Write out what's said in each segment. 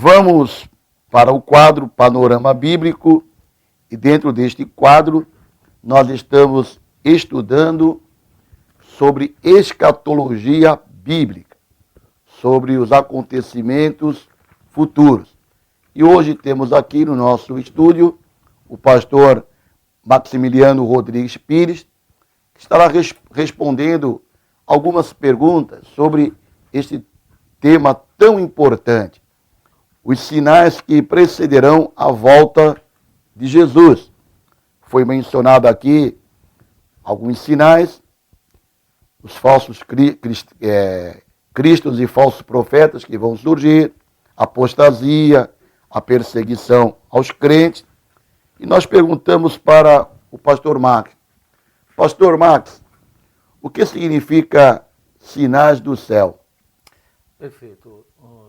Vamos para o quadro Panorama Bíblico, e dentro deste quadro nós estamos estudando sobre escatologia bíblica, sobre os acontecimentos futuros. E hoje temos aqui no nosso estúdio o pastor Maximiliano Rodrigues Pires, que estará respondendo algumas perguntas sobre este tema tão importante: os sinais que precederão a volta de Jesus. Foi mencionado aqui alguns sinais, os falsos cristos e falsos profetas que vão surgir, a apostasia, a perseguição aos crentes. E nós perguntamos para o pastor Max: Pastor Max, o que significa sinais do céu? Perfeito.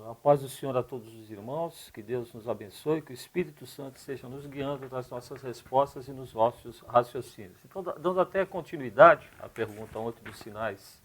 A paz do Senhor a todos os irmãos, que Deus nos abençoe, que o Espírito Santo esteja nos guiando nas nossas respostas e nos nossos raciocínios. Então, dando até continuidade à pergunta ontem dos sinais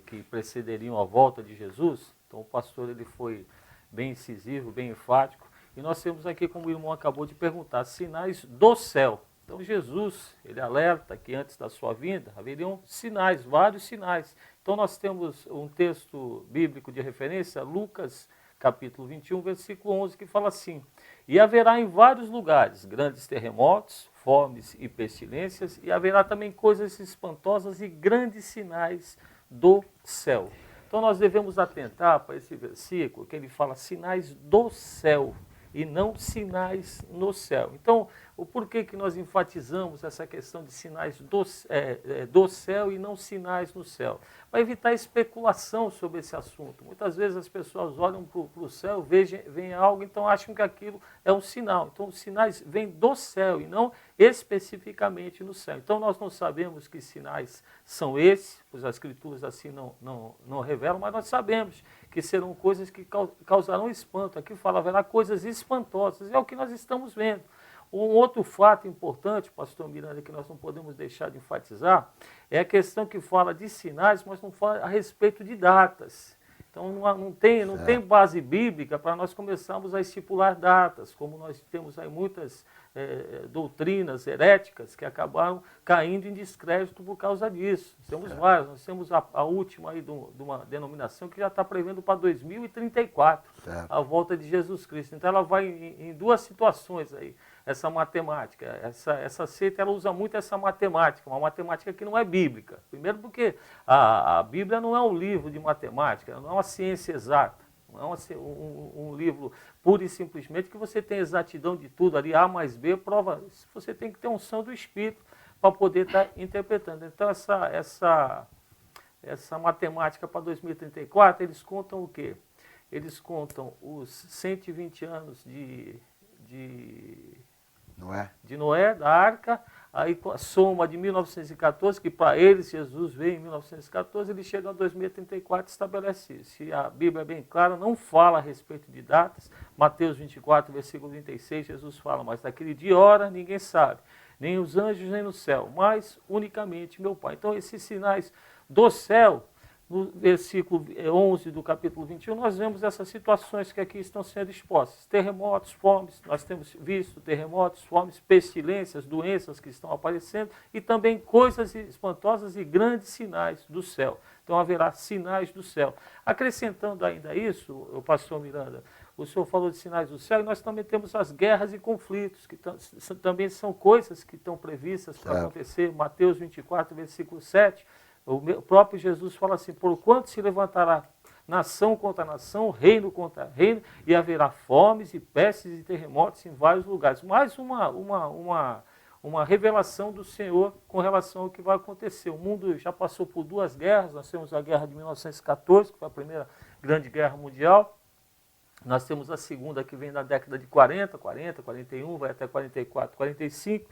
que precederiam a volta de Jesus, então o pastor ele foi bem incisivo, bem enfático, e nós temos aqui, como o irmão acabou de perguntar, sinais do céu. Então Jesus, ele alerta que antes da sua vinda haveriam sinais, vários sinais. Então nós temos um texto bíblico de referência, Lucas capítulo 21, versículo 11, que fala assim: e haverá em vários lugares grandes terremotos, fomes e pestilências, e haverá também coisas espantosas e grandes sinais do céu. Então nós devemos atentar para esse versículo, que ele fala sinais do céu, e não sinais no céu. Então, o porquê que nós enfatizamos essa questão de sinais do céu e não sinais no céu? Para evitar especulação sobre esse assunto. Muitas vezes as pessoas olham para o céu, veem algo, então acham que aquilo é um sinal. Então, os sinais vêm do céu e não especificamente no céu. Então, nós não sabemos que sinais são esses, pois as escrituras assim não revelam, mas nós sabemos que serão coisas que causarão espanto. Aqui fala, haverá coisas espantosas, é o que nós estamos vendo. Um outro fato importante, pastor Miranda, que nós não podemos deixar de enfatizar, é a questão que fala de sinais, mas não fala a respeito de datas. Então não tem base bíblica para nós começarmos a estipular datas, como nós temos aí muitas doutrinas heréticas que acabaram caindo em descrédito por causa disso. Temos várias, nós temos a última aí de uma denominação que já está prevendo para 2034 a volta de Jesus Cristo. Então ela vai em duas situações aí. Essa matemática, essa seita, ela usa muito essa matemática, uma matemática que não é bíblica. Primeiro porque a Bíblia não é um livro de matemática, não é uma ciência exata, não é um livro puro e simplesmente que você tem exatidão de tudo ali, A mais B, prova, você tem que ter unção do Espírito para poder estar interpretando. Então essa matemática para 2034, eles contam o quê? Eles contam os 120 anos de Noé, da arca, aí a soma de 1914, que para eles Jesus veio em 1914, ele chega a 2034 e estabelece isso. Se a Bíblia é bem clara, não fala a respeito de datas. Mateus 24, versículo 36, Jesus fala, mas daquele dia e hora ninguém sabe, nem os anjos nem no céu, mas unicamente meu Pai. Então esses sinais do céu, no versículo 11 do capítulo 21, nós vemos essas situações que aqui estão sendo expostas. Terremotos, fomes, nós temos visto terremotos, fomes, pestilências, doenças que estão aparecendo e também coisas espantosas e grandes sinais do céu. Então haverá sinais do céu. Acrescentando ainda isso, o pastor Miranda, o senhor falou de sinais do céu e nós também temos as guerras e conflitos, que também são coisas que estão previstas para acontecer. Mateus 24, versículo 7, o próprio Jesus fala assim: porquanto se levantará nação contra nação, reino contra reino, e haverá fomes e pestes e terremotos em vários lugares. Mais uma revelação do Senhor com relação ao que vai acontecer. O mundo já passou por duas guerras, nós temos a guerra de 1914, que foi a primeira grande guerra mundial. Nós temos a segunda que vem da década de 40, 41, vai até 44, 45,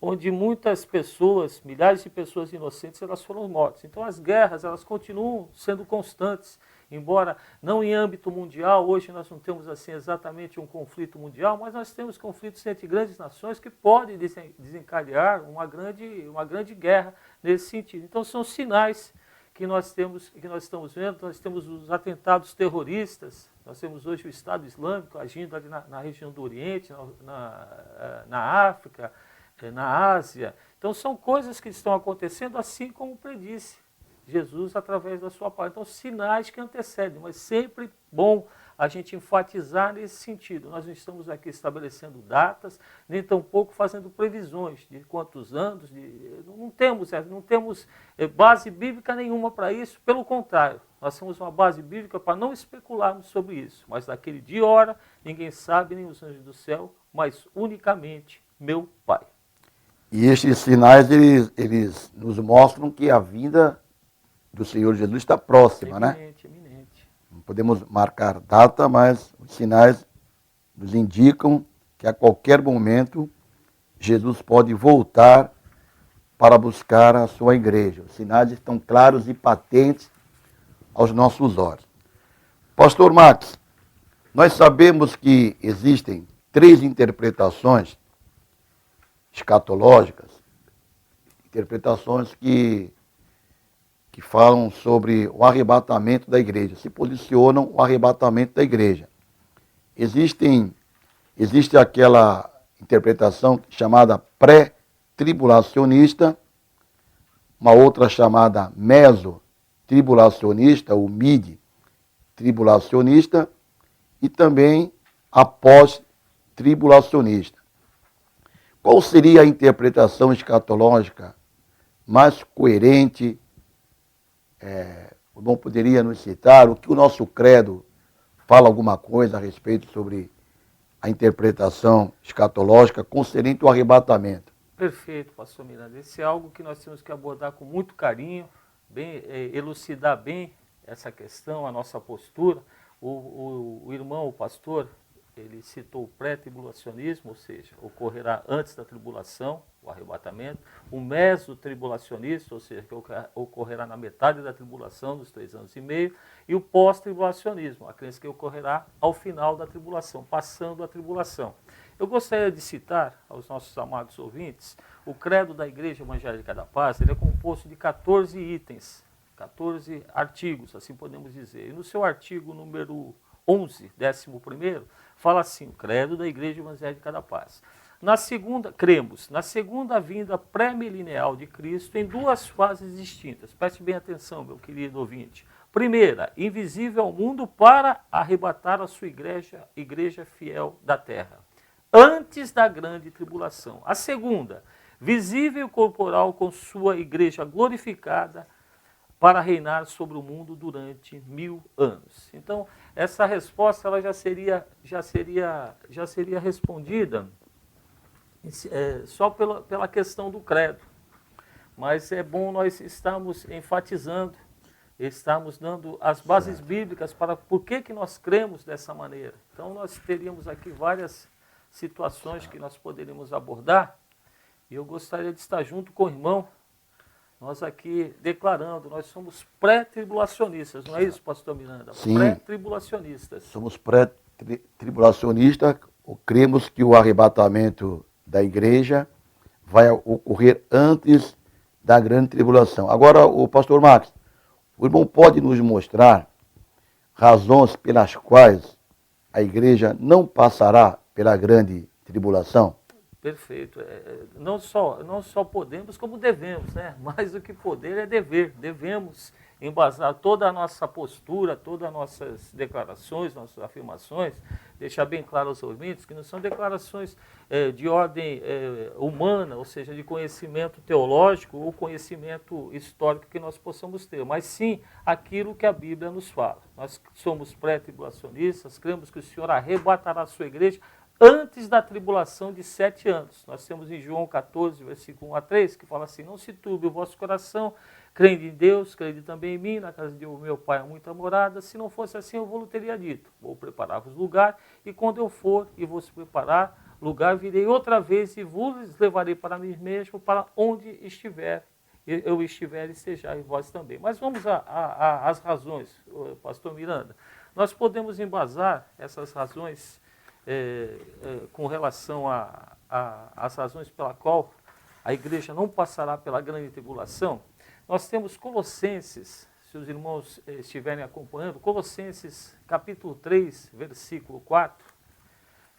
onde muitas pessoas, milhares de pessoas inocentes, elas foram mortas. Então as guerras, elas continuam sendo constantes, embora não em âmbito mundial. Hoje nós não temos assim exatamente um conflito mundial, mas nós temos conflitos entre grandes nações que podem desencadear uma grande guerra nesse sentido. Então são sinais que nós estamos vendo. Nós temos os atentados terroristas Nós temos hoje o Estado Islâmico agindo ali na região do Oriente, na África, na Ásia. Então são coisas que estão acontecendo assim como predisse Jesus através da sua palavra. Então sinais que antecedem, mas sempre bom a gente enfatizar nesse sentido. Nós não estamos aqui estabelecendo datas, nem tampouco fazendo previsões de quantos anos, não temos base bíblica nenhuma para isso, pelo contrário, nós temos uma base bíblica para não especularmos sobre isso, mas daquele dia e hora, ninguém sabe, nem os anjos do céu, mas unicamente meu Pai. E estes sinais, eles nos mostram que a vinda do Senhor Jesus está próxima, Eminente, né? eminente. Não podemos marcar data, mas os sinais nos indicam que a qualquer momento Jesus pode voltar para buscar a sua igreja. Os sinais estão claros e patentes aos nossos olhos. Pastor Max, nós sabemos que existem 3 interpretações escatológicas, interpretações que falam sobre o arrebatamento da igreja, se posicionam o arrebatamento da igreja. Existe aquela interpretação chamada pré-tribulacionista, uma outra chamada meso-tribulacionista, ou mid-tribulacionista, e também a pós-tribulacionista. Qual seria a interpretação escatológica mais coerente? O irmão poderia nos citar o que o nosso credo fala alguma coisa a respeito sobre a interpretação escatológica concernente ao arrebatamento? Perfeito, pastor Miranda. Esse é algo que nós temos que abordar com muito carinho, elucidar bem essa questão, a nossa postura. O irmão, o pastor, ele citou o pré-tribulacionismo, ou seja, ocorrerá antes da tribulação, o arrebatamento. O meso-tribulacionista, ou seja, que ocorrerá na metade da tribulação, dos 3 anos e meio. E o pós-tribulacionismo, a crença que ocorrerá ao final da tribulação, passando a tribulação. Eu gostaria de citar aos nossos amados ouvintes, o credo da Igreja Evangélica da Paz, ele é composto de 14 itens, 14 artigos, assim podemos dizer. E no seu artigo número 11, 11º, fala assim, o credo da Igreja Evangélica da Paz. Cremos na segunda vinda pré-milenial de Cristo em 2 fases distintas. Preste bem atenção, meu querido ouvinte. Primeira, invisível ao mundo para arrebatar a sua igreja fiel da terra, antes da grande tribulação. A segunda, visível e corporal com sua igreja glorificada para reinar sobre o mundo durante 1000 anos. Então, essa resposta ela já seria respondida só pela questão do credo. Mas é bom nós estarmos enfatizando, estamos dando as bases bíblicas para por que nós cremos dessa maneira. Então, nós teríamos aqui várias situações que nós poderíamos abordar, e eu gostaria de estar junto com o irmão, nós aqui declarando, nós somos pré-tribulacionistas, não é isso, pastor Miranda? Sim. Pré-tribulacionistas. Somos pré-tribulacionistas, cremos que o arrebatamento da igreja vai ocorrer antes da grande tribulação. Agora, o pastor Max, o irmão pode nos mostrar razões pelas quais a igreja não passará pela grande tribulação? Perfeito. Não só podemos, como devemos, né? Mais do que poder é dever. Devemos embasar toda a nossa postura, todas as nossas declarações, nossas afirmações, deixar bem claro aos ouvintes que não são declarações de ordem humana, ou seja, de conhecimento teológico ou conhecimento histórico que nós possamos ter, mas sim aquilo que a Bíblia nos fala. Nós somos pré-tribulacionistas, cremos que o Senhor arrebatará a sua igreja antes da tribulação de 7 anos. Nós temos em João 14, versículo 1 a 3, que fala assim, não se turbe o vosso coração, crede em Deus, crede também em mim, na casa de meu Pai há muita morada, se não fosse assim eu vou teria dito, vou preparar-vos lugar, e quando eu for e vos preparar lugar, virei outra vez e vos levarei para mim mesmo, para onde eu estiver e sejais vós também. Mas vamos às razões, pastor Miranda. Nós podemos embasar essas razões com relação às razões pela qual a igreja não passará pela grande tribulação. Nós temos Colossenses, se os irmãos estiverem acompanhando, Colossenses capítulo 3, versículo 4,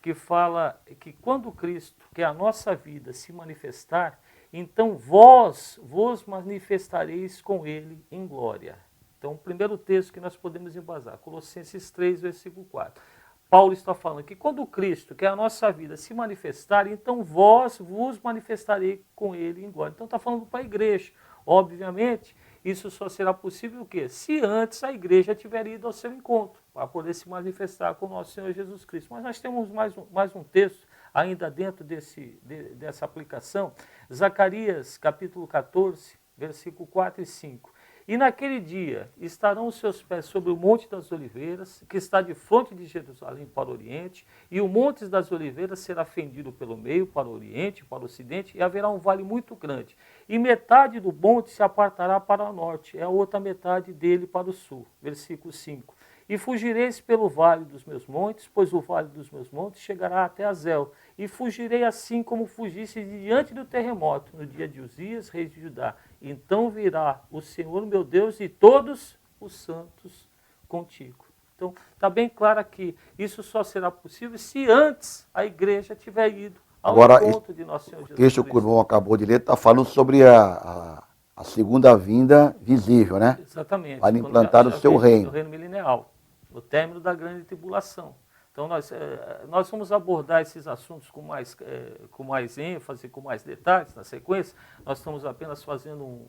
que fala que quando Cristo, que é a nossa vida, se manifestar, então vós vos manifestareis com ele em glória. Então, o primeiro texto que nós podemos embasar, Colossenses 3, versículo 4. Paulo está falando que quando Cristo, que é a nossa vida, se manifestar, então vós vos manifestarei com ele em glória. Então está falando para a igreja. Obviamente, isso só será possível o quê? Se antes a igreja tiver ido ao seu encontro, para poder se manifestar com o nosso Senhor Jesus Cristo. Mas nós temos mais um texto, ainda dentro dessa aplicação, Zacarias capítulo 14, versículo 4 e 5. E naquele dia estarão os seus pés sobre o Monte das Oliveiras, que está de fronte de Jerusalém para o Oriente, e o Monte das Oliveiras será fendido pelo meio para o Oriente, para o Ocidente, e haverá um vale muito grande. E metade do monte se apartará para o norte, e a outra metade dele para o sul. Versículo 5. E fugireis pelo vale dos meus montes, pois o vale dos meus montes chegará até Azel. E fugirei assim como fugisse diante do terremoto, no dia de Uzias, rei de Judá. Então virá o Senhor meu Deus e todos os santos contigo. Então, está bem claro aqui, isso só será possível se antes a igreja tiver ido ao encontro de nosso Senhor Jesus Cristo. O texto que o irmão acabou de ler está falando sobre a segunda vinda visível, né? Exatamente. Vai implantar o seu reino. O reino milenial, o término da grande tribulação. Então, nós vamos abordar esses assuntos com mais ênfase, com mais detalhes na sequência. Nós estamos apenas fazendo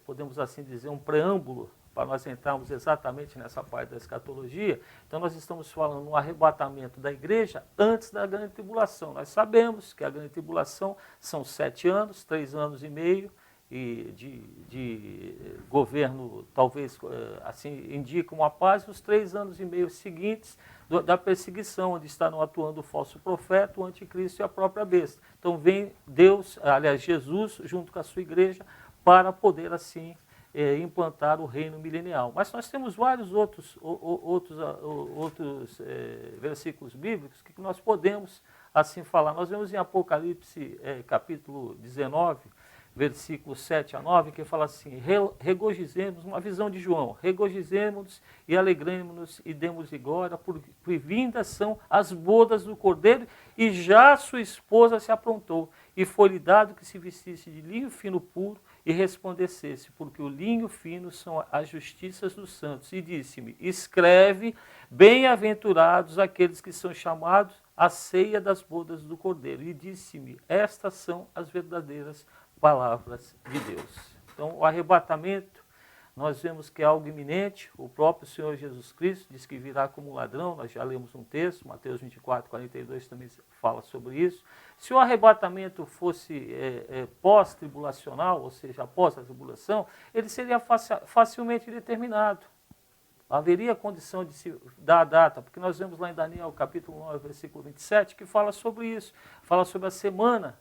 podemos assim dizer, um preâmbulo para nós entrarmos exatamente nessa parte da escatologia. Então, nós estamos falando no arrebatamento da igreja antes da grande tribulação. Nós sabemos que a grande tribulação são 7 anos, 3 anos e meio, e de governo, talvez assim indicam uma paz, os 3 anos e meio seguintes da perseguição, onde estarão atuando o falso profeta, o anticristo e a própria besta. Então vem Jesus, junto com a sua igreja, para poder assim implantar o reino milenial. Mas nós temos vários outros versículos bíblicos que nós podemos assim falar. Nós vemos em Apocalipse capítulo 19, versículos 7 a 9, que fala assim: regozijemos, uma visão de João, regozijemos e alegremos-nos e demos-lhe glória, porque vindas são as bodas do Cordeiro, e já sua esposa se aprontou, e foi-lhe dado que se vestisse de linho fino puro, e resplandecesse, porque o linho fino são as justiças dos santos. E disse-me: escreve, bem-aventurados aqueles que são chamados à ceia das bodas do Cordeiro. E disse-me: estas são as verdadeiras palavras de Deus. Então, o arrebatamento, nós vemos que é algo iminente. O próprio Senhor Jesus Cristo diz que virá como um ladrão. Nós já lemos um texto, Mateus 24, 42 também fala sobre isso. Se o arrebatamento fosse pós-tribulacional, ou seja, após a tribulação, ele seria facilmente determinado. Haveria condição de se dar a data, porque nós vemos lá em Daniel, capítulo 9, versículo 27, que fala sobre isso, fala sobre a semana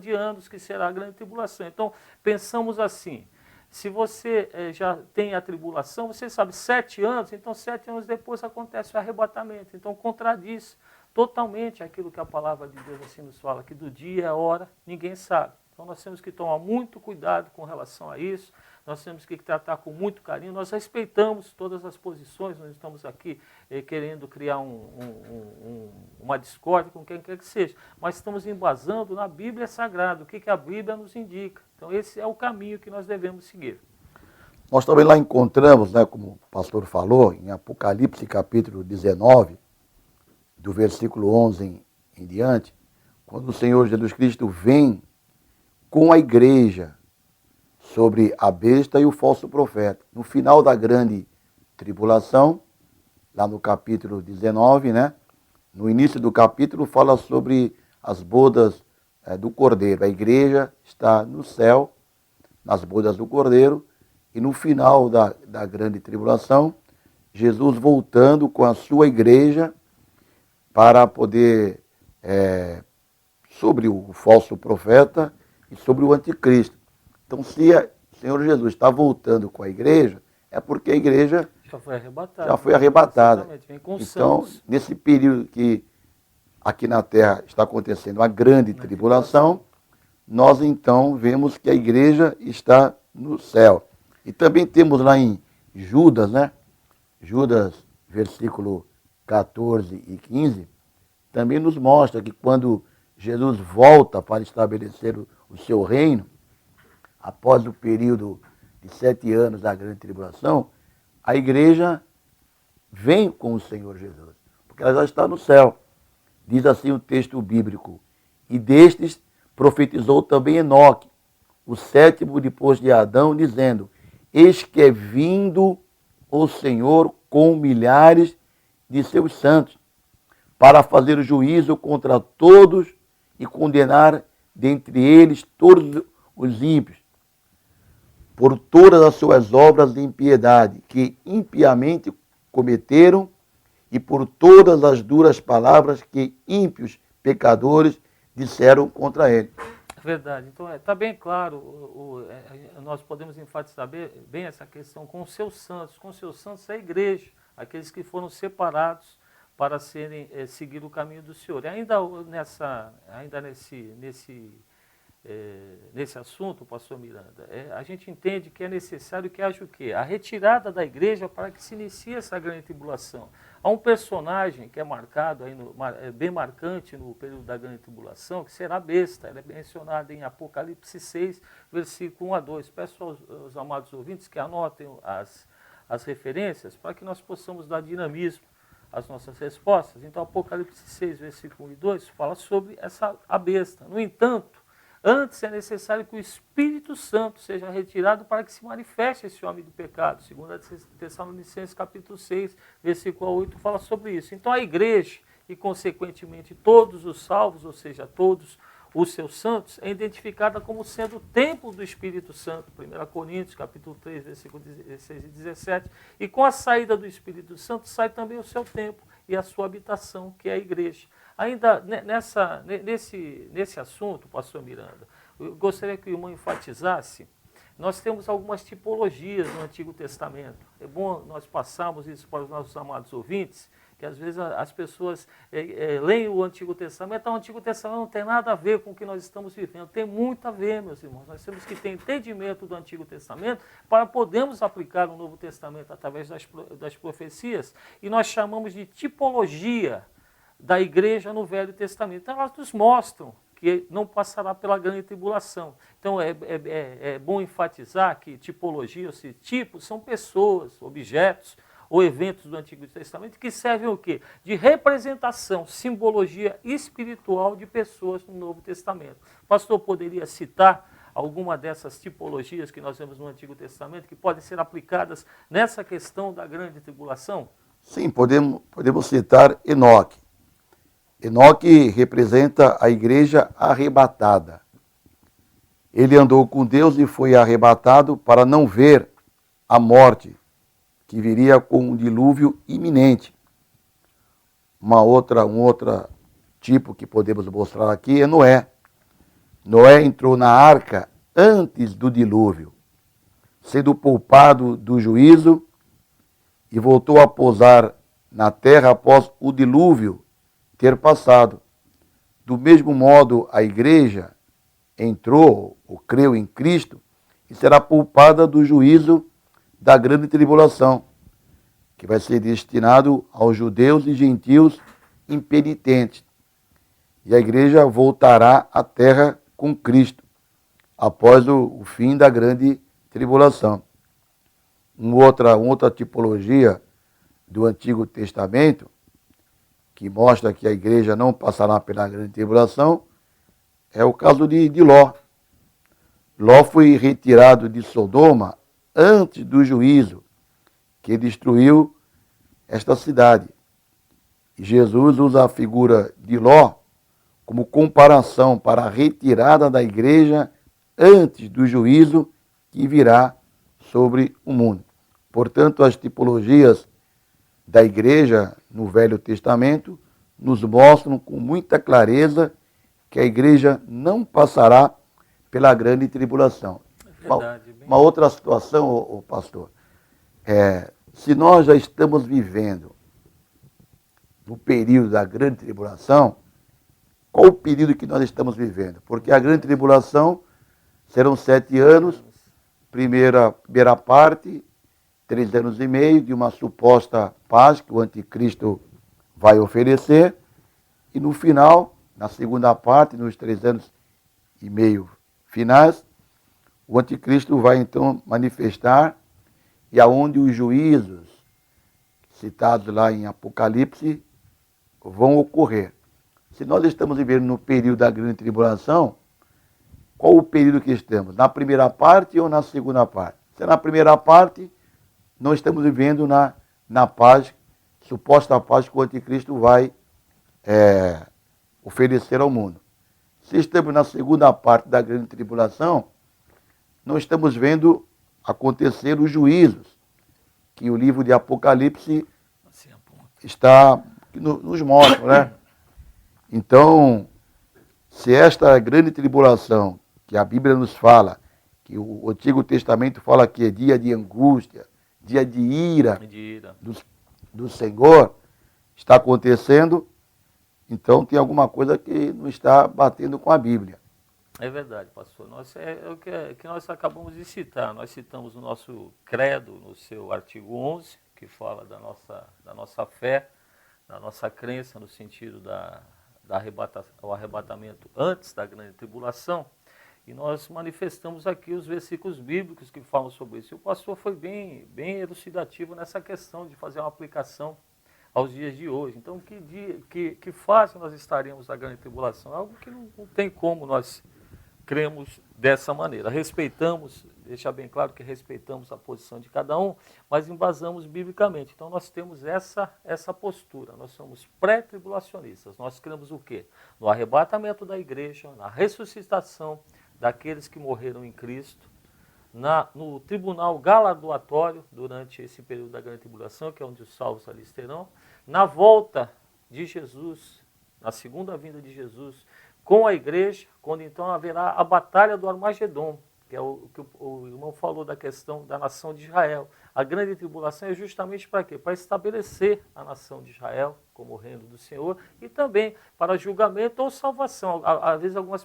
de anos, que será a grande tribulação. Então, pensamos assim: se você já tem a tribulação, você sabe, 7 anos, então 7 anos depois acontece o arrebatamento. Então, contradiz totalmente aquilo que a palavra de Deus assim nos fala, que do dia e a hora ninguém sabe. Então, nós temos que tomar muito cuidado com relação a isso, nós temos que tratar com muito carinho. Nós respeitamos todas as posições, nós estamos aqui querendo criar uma discórdia com quem quer que seja, mas estamos embasando na Bíblia Sagrada, o que a Bíblia nos indica. Então esse é o caminho que nós devemos seguir. Nós também lá encontramos, né, como o pastor falou, em Apocalipse capítulo 19, do versículo 11 em diante, quando o Senhor Jesus Cristo vem com a igreja sobre a besta e o falso profeta. No final da grande tribulação, lá no capítulo 19, né? No início do capítulo fala sobre as bodas do Cordeiro. A igreja está no céu, nas bodas do Cordeiro, e no final da grande tribulação, Jesus voltando com a sua igreja para poder, sobre o falso profeta e sobre o anticristo. Então, se o Senhor Jesus está voltando com a igreja, é porque a igreja já foi arrebatada. Vem com então, santos. nesse período que aqui na Terra está acontecendo a grande tribulação, nós então vemos que a igreja está no céu. E também temos lá em Judas, né? Judas, versículo 14 e 15, também nos mostra que quando Jesus volta para estabelecer o seu reino, após o período de 7 anos da grande tribulação, a igreja vem com o Senhor Jesus, porque ela já está no céu. Diz assim o texto bíblico: e destes profetizou também Enoque, o sétimo depois de Adão, dizendo: eis que é vindo o Senhor com milhares de seus santos, para fazer o juízo contra todos e condenar dentre eles todos os ímpios, por todas as suas obras de impiedade, que impiamente cometeram, e por todas as duras palavras que ímpios pecadores disseram contra ele. Verdade. Então, está bem claro, nós podemos enfatizar bem essa questão com os seus santos. Com os seus santos é a igreja, aqueles que foram separados para seguir o caminho do Senhor. E ainda nesse assunto, pastor Miranda, a gente entende que é necessário que haja o quê? A retirada da igreja para que se inicie essa grande tribulação. Há um personagem que é marcado, bem marcante no período da grande tribulação, que será a besta. Ele é mencionado em Apocalipse 6, versículo 1 a 2. Peço aos amados ouvintes que anotem as referências para que nós possamos dar dinamismo às nossas respostas. Então, Apocalipse 6, versículo 1 e 2, fala sobre a besta. No entanto, antes é necessário que o Espírito Santo seja retirado para que se manifeste esse homem do pecado. 2 Tessalonicenses capítulo 6, versículo 8, fala sobre isso. Então a igreja, e consequentemente todos os salvos, ou seja, todos os seus santos, é identificada como sendo o templo do Espírito Santo. 1 Coríntios capítulo 3, versículo 16 e 17. E com a saída do Espírito Santo sai também o seu templo e a sua habitação, que é a igreja. Ainda nesse assunto, pastor Miranda, eu gostaria que o irmão enfatizasse, nós temos algumas tipologias no Antigo Testamento. É bom nós passarmos isso para os nossos amados ouvintes, que às vezes as pessoas leem o Antigo Testamento, o Antigo Testamento não tem nada a ver com o que nós estamos vivendo. Tem muito a ver, meus irmãos. Nós temos que ter entendimento do Antigo Testamento para podermos aplicar o Novo Testamento através das profecias, e nós chamamos de tipologia da igreja no Velho Testamento. Então elas nos mostram que não passará pela grande tribulação. Então é bom enfatizar que tipologia, ou seja, tipos, são pessoas, objetos ou eventos do Antigo Testamento que servem o quê? De representação, simbologia espiritual de pessoas no Novo Testamento. O pastor poderia citar alguma dessas tipologias que nós vemos no Antigo Testamento que podem ser aplicadas nessa questão da grande tribulação? Sim, podemos citar Enoque. Enoque representa a igreja arrebatada. Ele andou com Deus e foi arrebatado para não ver a morte, que viria com um dilúvio iminente. Um outro tipo que podemos mostrar aqui é Noé. Noé entrou na arca antes do dilúvio, sendo poupado do juízo, e voltou a pousar na terra após o dilúvio ter passado. Do mesmo modo, a igreja entrou, ou creu em Cristo, e será poupada do juízo da grande tribulação, que vai ser destinado aos judeus e gentios impenitentes. E a igreja voltará à terra com Cristo, após o fim da grande tribulação. Outra tipologia do Antigo Testamento, que mostra que a igreja não passará pela grande tribulação, é o caso de Ló. Ló foi retirado de Sodoma antes do juízo, que destruiu esta cidade. E Jesus usa a figura de Ló como comparação para a retirada da igreja antes do juízo que virá sobre o mundo. Portanto, as tipologias da igreja no Velho Testamento nos mostram com muita clareza que a igreja não passará pela grande tribulação. Verdade, uma outra situação, pastor, se nós já estamos vivendo no período da grande tribulação, qual o período que nós estamos vivendo? Porque a grande tribulação serão 7 anos primeira parte, 3 anos e meio, de uma suposta paz que o anticristo vai oferecer. E no final, na segunda parte, nos 3 anos e meio finais, o anticristo vai então manifestar, e aonde os juízos citados lá em Apocalipse vão ocorrer. Se nós estamos vivendo no período da grande tribulação, qual o período que estamos? Na primeira parte ou na segunda parte? Se é na primeira parte, nós estamos vivendo na paz, suposta paz que o anticristo vai oferecer ao mundo. Se estamos na segunda parte da grande tribulação, nós estamos vendo acontecer os juízos, que o livro de Apocalipse está nos mostra, né? Então, se esta grande tribulação, que a Bíblia nos fala, que o Antigo Testamento fala que é dia de angústia, dia de ira do Senhor, está acontecendo, então tem alguma coisa que não está batendo com a Bíblia. É verdade, pastor. É o que nós acabamos de citar. Nós citamos o nosso credo no seu artigo 11, que fala da nossa fé, da nossa crença no sentido do arrebatamento antes da grande tribulação. E nós manifestamos aqui os versículos bíblicos que falam sobre isso. E o pastor foi bem elucidativo nessa questão de fazer uma aplicação aos dias de hoje. Então, que fase nós estaremos na grande tribulação? Algo que não tem como nós cremos dessa maneira. Respeitamos, deixar bem claro que respeitamos a posição de cada um, mas embasamos biblicamente. Então nós temos essa postura, nós somos pré-tribulacionistas. Nós cremos o quê? No arrebatamento da igreja, na ressuscitação daqueles que morreram em Cristo, no tribunal galardoatório durante esse período da grande tribulação, que é onde os salvos ali estarão, na volta de Jesus, na segunda vinda de Jesus, com a igreja, quando então haverá a batalha do Armagedon, que é o que o irmão falou da questão da nação de Israel. A grande tribulação é justamente para quê? Para estabelecer a nação de Israel como reino do Senhor e também para julgamento ou salvação. Às vezes algumas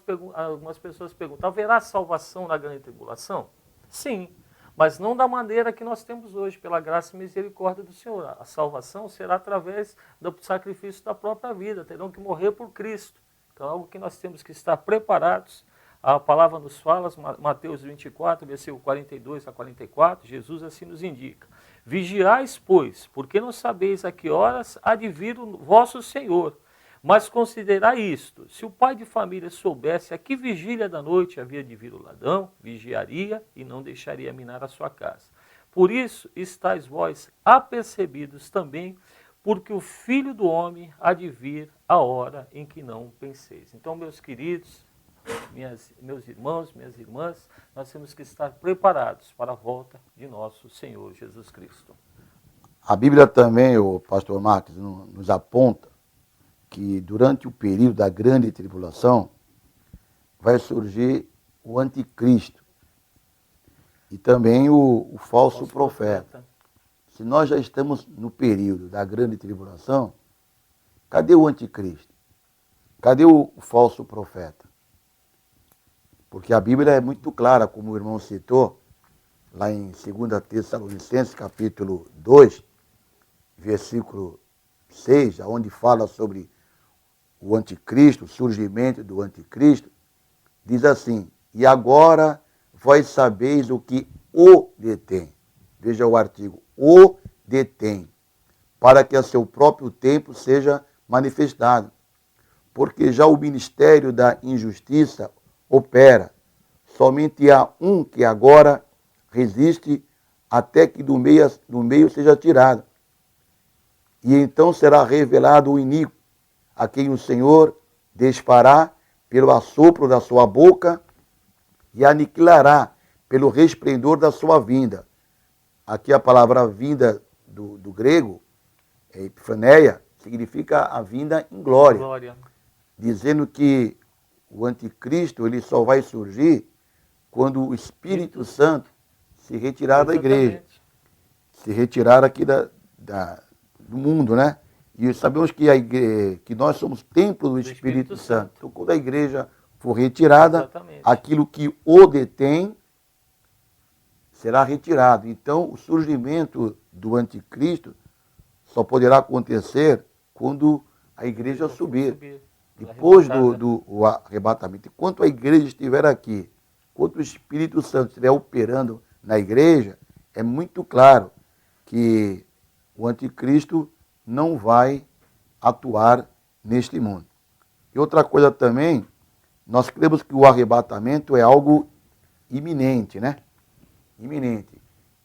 pessoas perguntam, haverá salvação na grande tribulação? Sim, mas não da maneira que nós temos hoje, pela graça e misericórdia do Senhor. A salvação será através do sacrifício da própria vida, terão que morrer por Cristo. Então, algo que nós temos que estar preparados. A palavra nos fala, Mateus 24, versículo 42 a 44, Jesus assim nos indica. Vigiais, pois, porque não sabeis a que horas há de vir o vosso Senhor. Mas considerai isto, se o pai de família soubesse a que vigília da noite havia de vir o ladrão, vigiaria e não deixaria minar a sua casa. Por isso estáis vós apercebidos também, porque o Filho do Homem há de vir a hora em que não penseis. Então, meus queridos, meus irmãos, minhas irmãs, nós temos que estar preparados para a volta de nosso Senhor Jesus Cristo. A Bíblia também, o pastor Marcos, nos aponta que durante o período da grande tribulação vai surgir o anticristo e também o falso profeta. Se nós já estamos no período da grande tribulação, cadê o anticristo? Cadê o falso profeta? Porque a Bíblia é muito clara, como o irmão citou, lá em 2 Tessalonicenses, capítulo 2, versículo 6, onde fala sobre o anticristo, o surgimento do anticristo, diz assim, e agora vós sabeis o que o detém. Veja o artigo, o detém, para que a seu próprio tempo seja manifestado. Porque já o ministério da injustiça opera. Somente há um que agora resiste até que do meio seja tirado. E então será revelado o iníquo, a quem o Senhor desfará pelo assopro da sua boca e aniquilará pelo resplendor da sua vinda. Aqui a palavra vinda do grego, epifaneia, significa a vinda em glória. Dizendo que o anticristo ele só vai surgir quando o Espírito Santo se retirar da igreja, se retirar aqui do mundo, né? E sabemos que nós somos templo do Espírito Santo. Então, quando a igreja for retirada, aquilo que o detém será retirado. Então, o surgimento do anticristo só poderá acontecer quando a igreja subir. Depois do arrebatamento. Enquanto a igreja estiver aqui, enquanto o Espírito Santo estiver operando na igreja, é muito claro que o anticristo não vai atuar neste mundo. E outra coisa também, nós cremos que o arrebatamento é algo iminente, né? Iminente.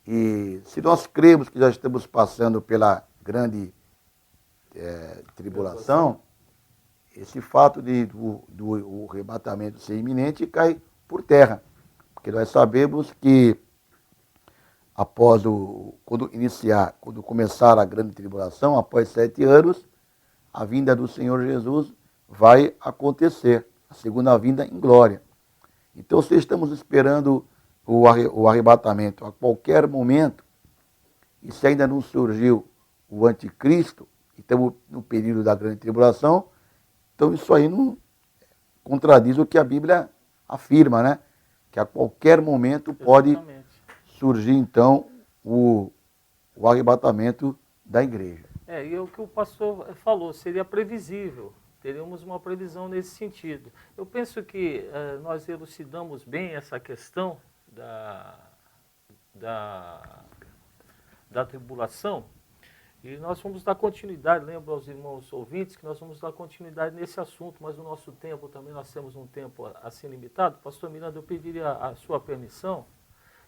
E se nós cremos que já estamos passando pela grande tribulação, esse fato do arrebatamento ser iminente cai por terra. Porque nós sabemos que quando começar a grande tribulação, após 7 anos, a vinda do Senhor Jesus vai acontecer, a segunda vinda em glória. Então, se estamos esperando o arrebatamento a qualquer momento, e se ainda não surgiu o anticristo, e estamos no período da grande tribulação, então isso aí não contradiz o que a Bíblia afirma, né? Que a qualquer momento pode surgir, então, o arrebatamento da igreja. E o que o pastor falou, seria previsível, teríamos uma previsão nesse sentido. Eu penso que nós elucidamos bem essa questão da tribulação, e nós vamos dar continuidade, lembro aos irmãos ouvintes que nós vamos dar continuidade nesse assunto, mas o nosso tempo também, nós temos um tempo assim limitado. Pastor Miranda, eu pediria a sua permissão,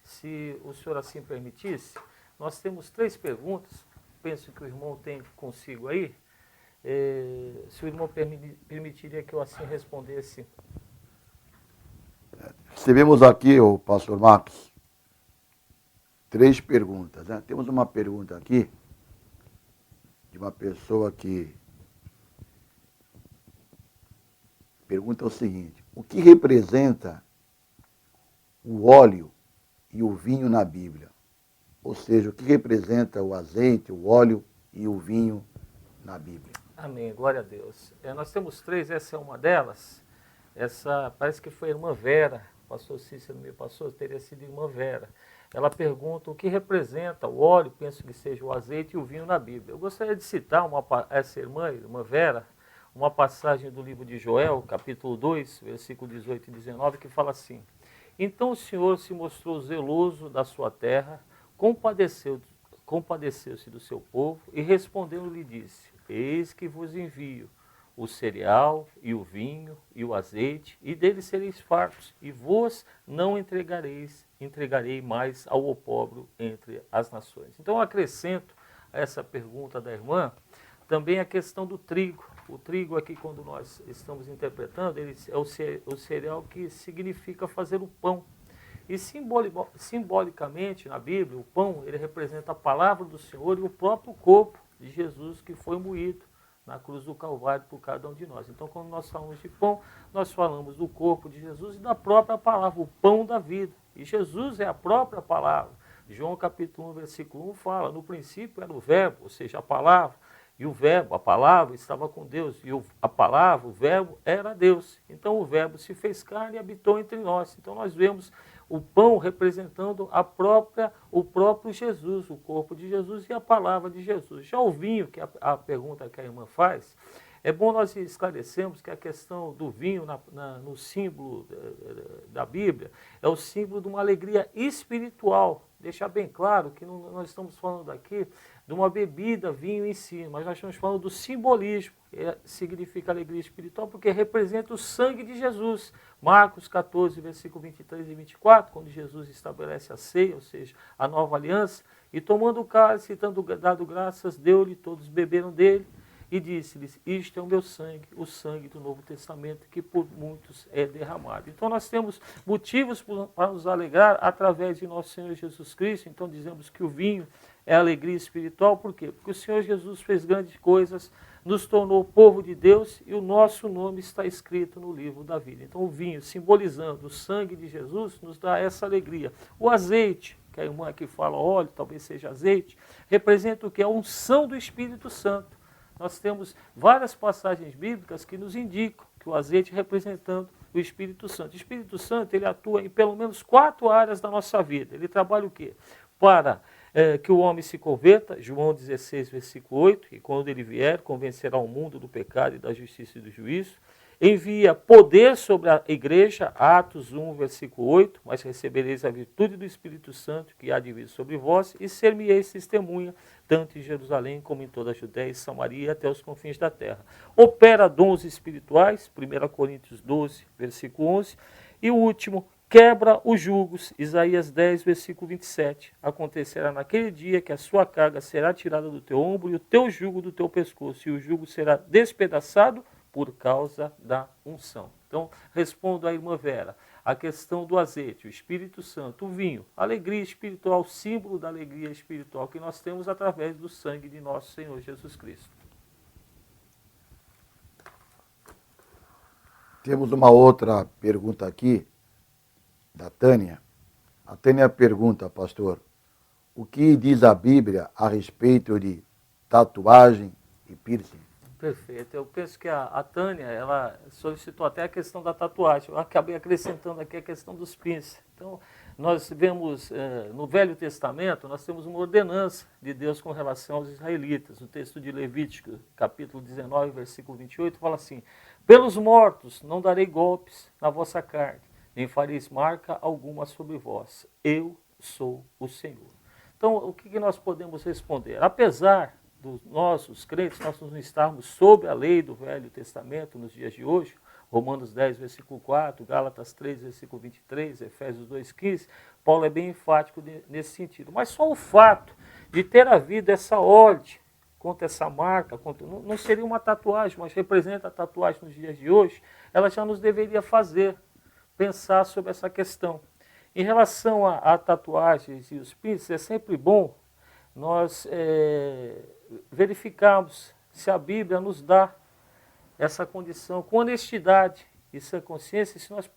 se o senhor assim permitisse. Nós temos 3 perguntas, penso que o irmão tem consigo aí. Se o irmão permitiria que eu assim respondesse. Recebemos aqui, o pastor Marcos, 3 perguntas, né? Temos uma pergunta aqui de uma pessoa que pergunta o seguinte: o que representa o óleo e o vinho na Bíblia? Ou seja, o que representa o azeite, o óleo e o vinho na Bíblia? Amém, glória a Deus. Nós temos 3, essa é uma delas. Essa parece que foi a irmã Vera, o pastor Cícero me passou, teria sido a irmã Vera. Ela pergunta o que representa o óleo, penso que seja o azeite e o vinho na Bíblia. Eu gostaria de citar essa irmã Vera, uma passagem do livro de Joel, capítulo 2, versículo 18 e 19, que fala assim: então o Senhor se mostrou zeloso da sua terra, compadeceu-se do seu povo e respondendo-lhe disse: eis que vos envio o cereal e o vinho e o azeite, e deles sereis fartos, e vos não entregarei mais ao opróbrio entre as nações. Então eu acrescento a essa pergunta da irmã também a questão do trigo. O trigo aqui, quando nós estamos interpretando, ele é o cereal que significa fazer o pão. E simbolicamente na Bíblia, o pão ele representa a palavra do Senhor e o próprio corpo de Jesus que foi moído na cruz do Calvário por cada um de nós. Então, quando nós falamos de pão, nós falamos do corpo de Jesus e da própria palavra, o pão da vida. E Jesus é a própria palavra. João capítulo 1, versículo 1 fala: no princípio era o verbo, ou seja, a palavra, e o verbo, a palavra, estava com Deus, e a palavra, o verbo, era Deus. Então o verbo se fez carne e habitou entre nós. Então nós vemos o pão representando o próprio Jesus, o corpo de Jesus e a palavra de Jesus. Já o vinho, que é a pergunta que a irmã faz, é bom nós esclarecermos que a questão do vinho no símbolo da Bíblia é o símbolo de uma alegria espiritual. Deixar bem claro que não, nós estamos falando aqui de uma bebida, vinho em si, mas nós estamos falando do simbolismo, que significa alegria espiritual, porque representa o sangue de Jesus. Marcos 14, versículo 23 e 24, quando Jesus estabelece a ceia, ou seja, a nova aliança, e tomando o cálice e tendo dado graças, deu-lhe, todos beberam dele, e disse-lhes: isto é o meu sangue, o sangue do Novo Testamento, que por muitos é derramado. Então nós temos motivos para nos alegrar através de nosso Senhor Jesus Cristo. Então dizemos que o vinho é alegria espiritual. Por quê? Porque o Senhor Jesus fez grandes coisas, nos tornou povo de Deus e o nosso nome está escrito no livro da vida. Então o vinho, simbolizando o sangue de Jesus, nos dá essa alegria. O azeite, que a irmã aqui fala óleo, talvez seja azeite, representa o que? A unção do Espírito Santo. nós temos várias passagens bíblicas que nos indicam que o azeite representando o Espírito Santo. O Espírito Santo, ele atua em pelo menos 4 áreas da nossa vida. Ele trabalha o quê? Para que o homem se converta, João 16, versículo 8, e quando ele vier, convencerá o mundo do pecado e da justiça e do juízo. Envia poder sobre a igreja, Atos 1, versículo 8, mas recebereis a virtude do Espírito Santo que há de vir sobre vós, e ser-me-eis testemunha, tanto em Jerusalém como em toda a Judéia e Samaria e até os confins da terra. Opera dons espirituais, 1 Coríntios 12, versículo 11, e o último, quebra os julgos, Isaías 10, versículo 27. Acontecerá naquele dia que a sua carga será tirada do teu ombro e o teu jugo do teu pescoço, e o jugo será despedaçado por causa da unção. Então, respondo à irmã Vera, a questão do azeite, o Espírito Santo, o vinho, alegria espiritual, símbolo da alegria espiritual que nós temos através do sangue de nosso Senhor Jesus Cristo. Temos uma outra pergunta aqui, da Tânia. A Tânia pergunta, pastor, o que diz a Bíblia a respeito de tatuagem e piercing? Perfeito. Eu penso que a Tânia, ela solicitou até a questão da tatuagem. Eu acabei acrescentando aqui a questão dos piercing. Então, nós vemos no Velho Testamento, nós temos uma ordenança de Deus com relação aos israelitas. O texto de Levítico, capítulo 19, versículo 28, fala assim: pelos mortos não darei golpes na vossa carne, nem fareis marca alguma sobre vós. Eu sou o Senhor. Então, o que nós podemos responder? Apesar os crentes, nós não estarmos sob a lei do Velho Testamento nos dias de hoje, Romanos 10, versículo 4, Gálatas 3, versículo 23, Efésios 2, 15, Paulo é bem enfático nesse sentido. Mas só o fato de ter havido essa ordem contra essa marca, não seria uma tatuagem, mas representa a tatuagem nos dias de hoje, ela já nos deveria fazer pensar sobre essa questão. Em relação a tatuagens e os piercings, é sempre bom nós verificarmos se a Bíblia nos dá essa condição com honestidade e sem consciência, se nós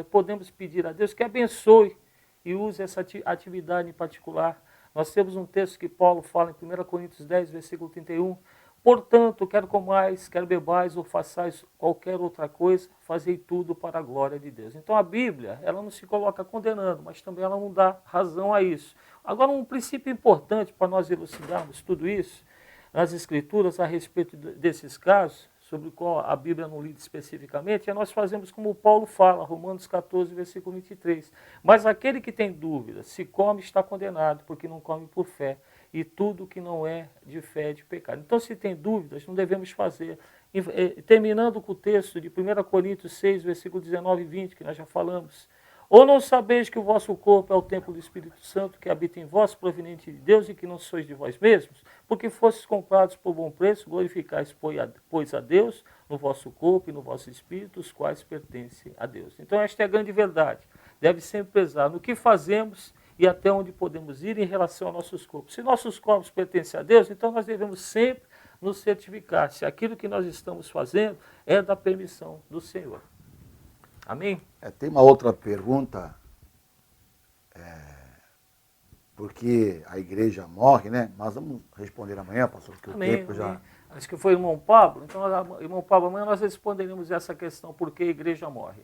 podemos pedir a Deus que abençoe e use essa atividade em particular. Nós temos um texto que Paulo fala em 1 Coríntios 10, versículo 31, portanto, quer comais, quer bebais ou façais qualquer outra coisa, fazei tudo para a glória de Deus. Então a Bíblia, ela não se coloca condenando, mas também ela não dá razão a isso. Agora, um princípio importante para nós elucidarmos tudo isso, nas Escrituras, a respeito desses casos, sobre o qual a Bíblia não lida especificamente, é nós fazemos como Paulo fala, Romanos 14, versículo 23. Mas aquele que tem dúvida, se come, está condenado, porque não come por fé. E tudo que não é de fé é de pecado. Então, se tem dúvidas, não devemos fazer. Terminando com o texto de 1 Coríntios 6, versículo 19 e 20, que nós já falamos. Ou não sabeis que o vosso corpo é o templo do Espírito Santo que habita em vós, proveniente de Deus, e que não sois de vós mesmos? Porque fostes comprados por bom preço, glorificais, pois, a Deus no vosso corpo e no vosso espírito, os quais pertencem a Deus. Então, esta é a grande verdade. Deve sempre pesar no que fazemos e até onde podemos ir em relação aos nossos corpos. Se nossos corpos pertencem a Deus, então nós devemos sempre nos certificar se aquilo que nós estamos fazendo é da permissão do Senhor. Amém? Tem uma outra pergunta, porque a igreja morre, né? Mas vamos responder amanhã, pastor, porque Amém, o tempo já... amém. Acho que foi o irmão Pablo. Então, irmão Pablo, amanhã nós responderemos essa questão, por que a igreja morre.